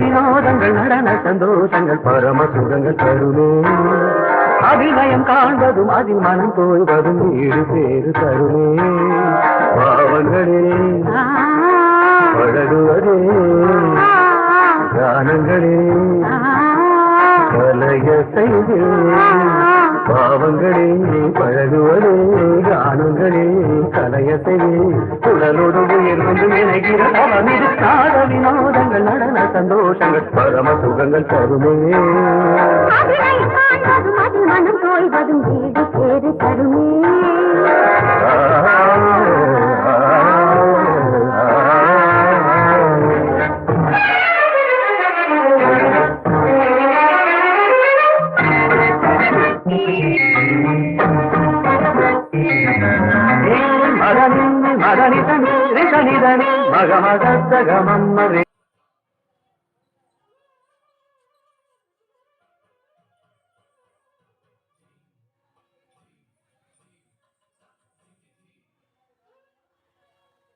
வினோதங்கள் நடன சந்தோஷங்கள் பரம சுகங்கள் தருமே அபிநயம் காண்பதும் அதில் மனம் தோய்வதும் வீடு பேரு தருமே பாவங்களே பழகுவதே கானங்களே கலைய செய்தே பாவங்களே பழகுவதே கானங்களே கலைய செய்தே உடலோடு உயிர் கொண்டு இணைகிற அவனிது நாட வினோதங்கள் நடன சந்தோஷங்கள் பரம சுகங்கள் தருமே மனம் தோய்வதும் வீடு பேரு தருமே மகனிதனி மகமகத்தகமம்மரே